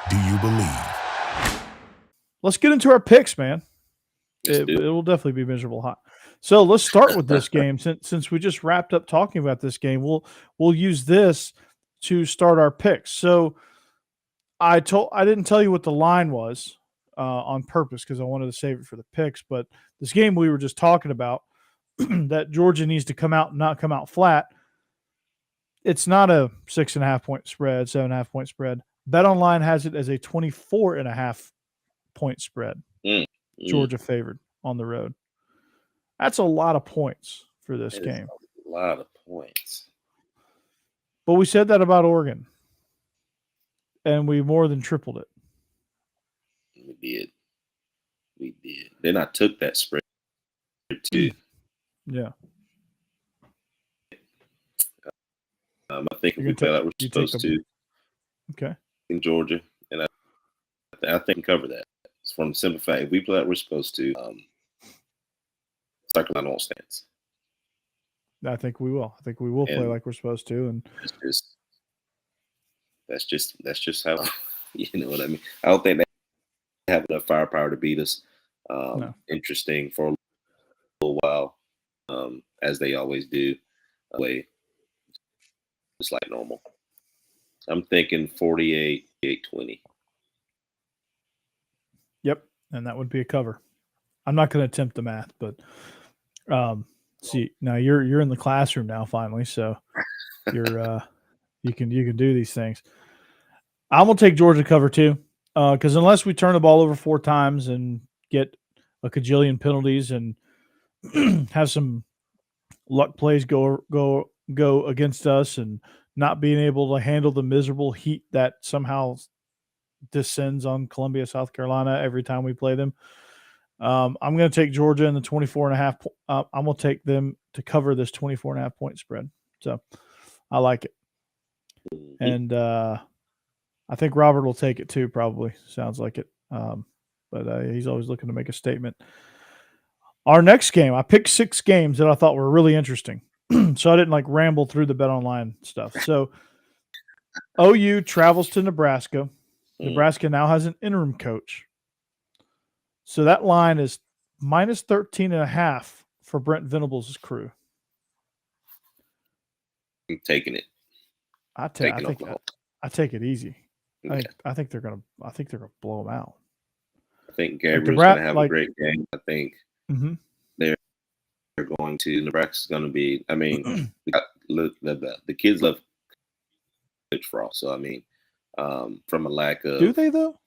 Do you believe? Let's get into our picks, man. Let's It do it. will definitely be miserable hot. So let's start with this game. Since we just wrapped up talking about this game, we'll use this to start our picks. So I didn't tell you what the line was on purpose because I wanted to save it for the picks. But this game we were just talking about that Georgia needs to come out and not come out flat. It's not a 6.5 point spread, 7.5 point spread. BetOnline has it as a 24.5 point spread. Georgia favored on the road. That's a lot of points for this game. A lot of points. But we said that about Oregon, and we more than tripled it. We did. Then I took that spread too. Yeah. I think if we play like we're supposed to. Okay. In Georgia, and I think we can cover that. It's from the simple fact if we play like we're supposed to, South Carolina won't stand. I think we will. I think we will play like we're supposed to, and that's just how you know what I mean. I don't think they have enough firepower to beat us. No. Interesting for a little while, as they always do. Just like normal. I'm thinking 48-20. Yep, and that would be a cover. I'm not going to attempt the math, but see, now you're in the classroom now finally, so you're you can do these things. I'm gonna take Georgia cover too, because unless we turn the ball over 4 times and get a cajillion penalties and have some luck plays go against us and not being able to handle the miserable heat that somehow descends on Columbia, South Carolina every time we play them. I'm going to take Georgia in the 24.5. I'm going to take them to cover this 24.5 point spread. So I like it. And I think Robert will take it too, probably. Sounds like it. But he's always looking to make a statement. Our next game, I picked 6 games that I thought were really interesting. So I didn't like ramble through the BetOnline stuff. So OU travels to Nebraska. Nebraska now has an interim coach. So that line is minus 13.5 for Brent Venables' crew. I'm taking it. I take it easy. Yeah. I think they're gonna blow them out. I think Gabriel's gonna have a great game. I think they're going to. Nebraska's gonna be. I mean, the kids love Coach Frost. So I mean, from a lack of, do they though?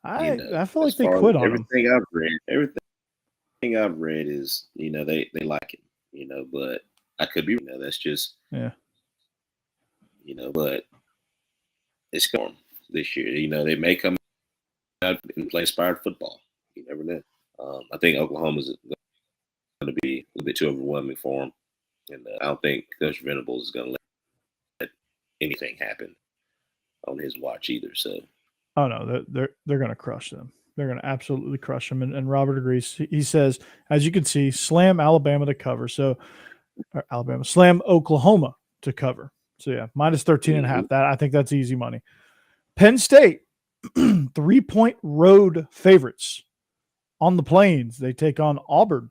I feel like they quit on everything him. Everything I've read is they like it. But I could be. That's just but it's going this year. They may come out and play inspired football. You never know. I think Oklahoma's going to be a little bit too overwhelming for them, and I don't think Coach Venables is going to let anything happen on his watch either. So, oh no, they're going to crush them. They're going to absolutely crush them. And Robert agrees. He says, as you can see, slam Alabama to cover. So slam Oklahoma to cover. So yeah, minus 13.5. That I think that's easy money. Penn State, 3-point road favorites on the Plains. They take on Auburn.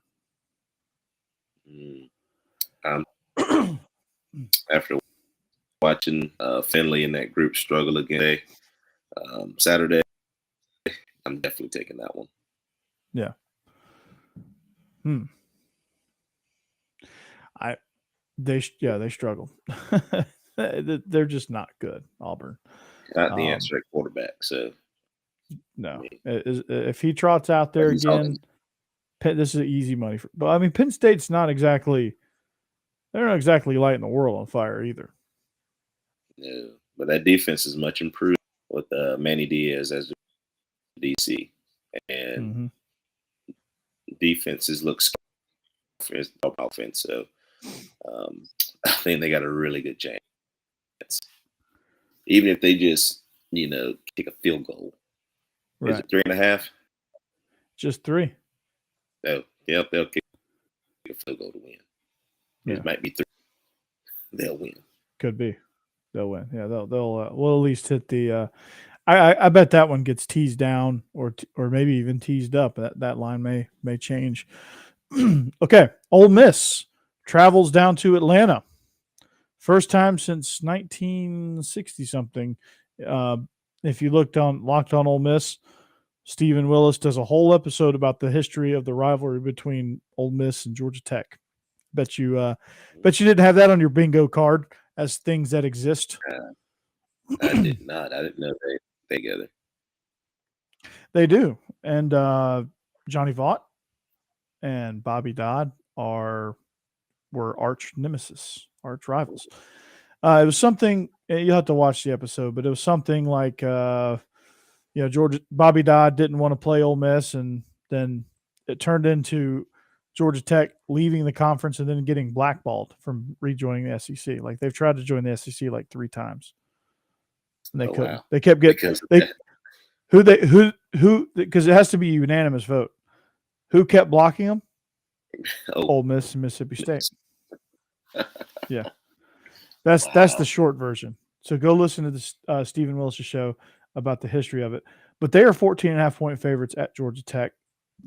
After watching Finley and that group struggle again Saturday, I'm definitely taking that one. Yeah. They struggle. They're just not good, Auburn. Not the answer at quarterback. So no, if he trots out there again, this is easy money. But I mean, Penn State's not exactly. They're not exactly lighting the world on fire either. No, but that defense is much improved with Manny Diaz as the DC, and defenses look offense. So I think they got a really good chance. Even if they just kick a field goal, right. Is it 3.5? Just 3. They'll kick a field goal to win. Yeah. It might be 3. They'll win. Could be. They'll win. Yeah, they'll we'll at least hit the I bet that one gets teased down or maybe even teased up. That line may change. Okay, Ole Miss travels down to Atlanta. First time since 1960 something. If you Locked on Ole Miss, Stephen Willis does a whole episode about the history of the rivalry between Ole Miss and Georgia Tech. Bet you didn't have that on your bingo card as things that exist. I did not. I didn't know they together. They do, and Johnny Vaught and Bobby Dodd were arch nemesis, arch rivals. It was something you'll have to watch the episode, but it was something like Bobby Dodd didn't want to play Ole Miss, and then it turned into Georgia Tech leaving the conference and then getting blackballed from rejoining the SEC. Like they've tried to join the SEC like 3 times, and they couldn't. Wow. They kept getting because it has to be a unanimous vote. Who kept blocking them? Ole Miss and Mississippi State. Yeah, that's the short version. So go listen to the Stephen Willis show about the history of it. But they are 14.5-point favorites at Georgia Tech.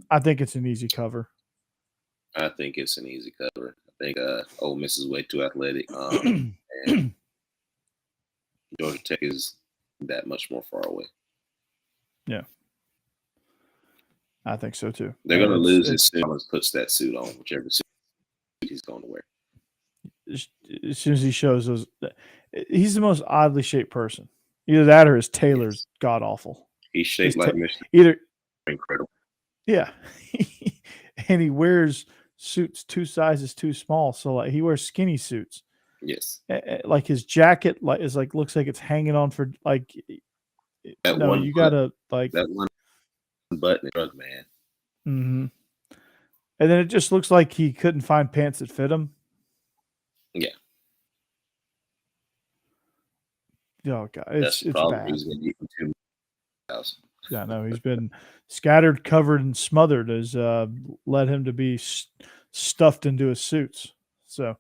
I think it's an easy cover. I think it's an easy cover. I think Ole Miss is way too athletic. And Georgia Tech is that much more far away. Yeah. I think so too. They're going to lose as soon as he puts that suit on, whichever suit he's going to wear. As soon as he shows those, he's the most oddly shaped person. Either that or his tailor's god awful. He's shaped like Mr. Either incredible. Yeah, and he wears suits 2 sizes too small. So like he wears skinny suits. Yes, like his jacket looks like it's hanging on for like. That no, one you gotta like that one button, man. Mm-hmm. And then it just looks like he couldn't find pants that fit him. Yeah. Oh God, it's bad. He's gonna eat too much. Yeah, no, he's been scattered, covered, and smothered has led him to be stuffed into his suits. So,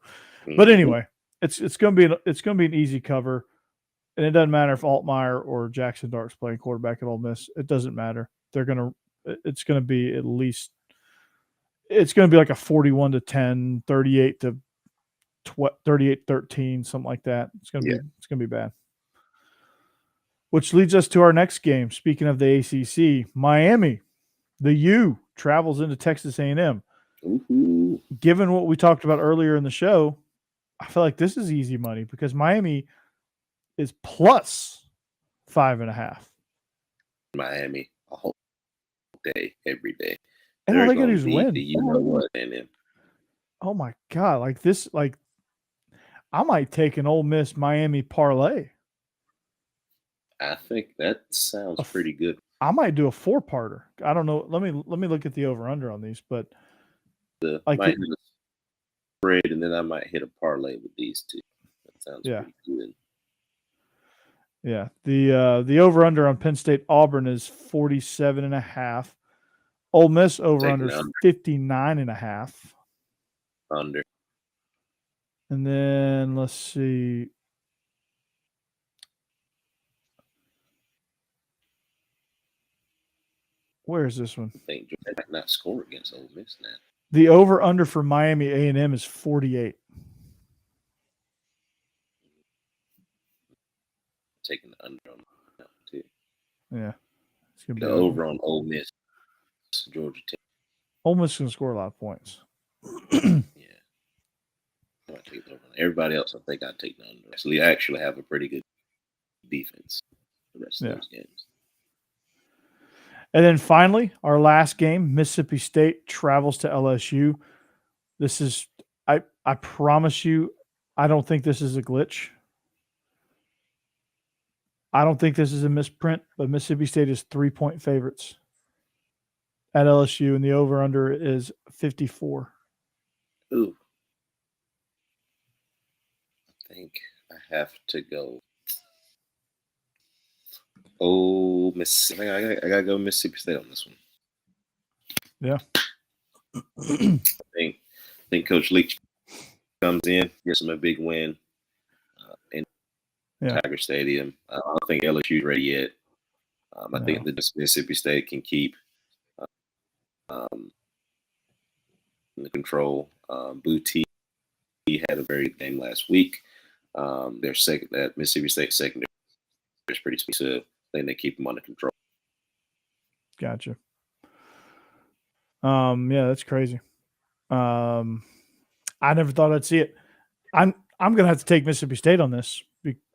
but anyway, it's gonna be an easy cover, and it doesn't matter if Altmaier or Jackson Dart's playing quarterback at Ole Miss. It doesn't matter. It's gonna be at least. It's gonna be like a 41-10, 38-13, something like that. It's gonna be bad. Which leads us to our next game. Speaking of the ACC, Miami, the U travels into Texas A&M. Mm-hmm. Given what we talked about earlier in the show, I feel like this is easy money because Miami is plus 5.5. Miami, a whole day, every day. And all they got to do is win. You know what? And oh my God! Like this, like I might take an Ole Miss Miami parlay. I think that sounds pretty good. I might do a 4-parter. I don't know. Let me look at the over/under on these, but might hit a spread, and then I might hit a parlay with these two. That sounds pretty good. Yeah, the over/under on Penn State Auburn is 47.5. Ole Miss over/under is 59.5. Under. And then let's see. Where is this one? I think Georgia might not score against Ole Miss now. The over/under for Miami A&M is 48. Taking the under on that too. Yeah, it's gonna be the over on Ole Miss, Georgia Tech. Ole Miss is gonna score a lot of points. Yeah, I might take the over. Everybody else, I think I'd take the under. So they actually have a pretty good defense. The rest of those games. And then finally, our last game, Mississippi State travels to LSU. This is, I promise you, I don't think this is a glitch. I don't think this is a misprint, but Mississippi State is 3-point favorites at LSU, and the over/under is 54. Ooh. I think I have to go. Oh, Mississippi! I gotta go Mississippi State on this one. Yeah. I think Coach Leach comes in, gives them a big win in Tiger Stadium. I don't think LSU's ready yet. I think that Mississippi State can keep the control. Booty had a very good game last week. That Mississippi State secondary is pretty specific. I think they keep them under control. Gotcha. Yeah, that's crazy. I never thought I'd see it. I'm gonna have to take Mississippi State on this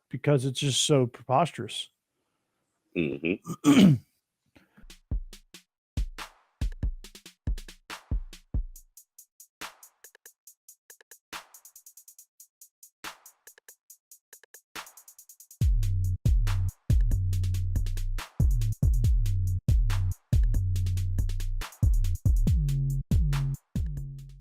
because it's just so preposterous. Mm-hmm.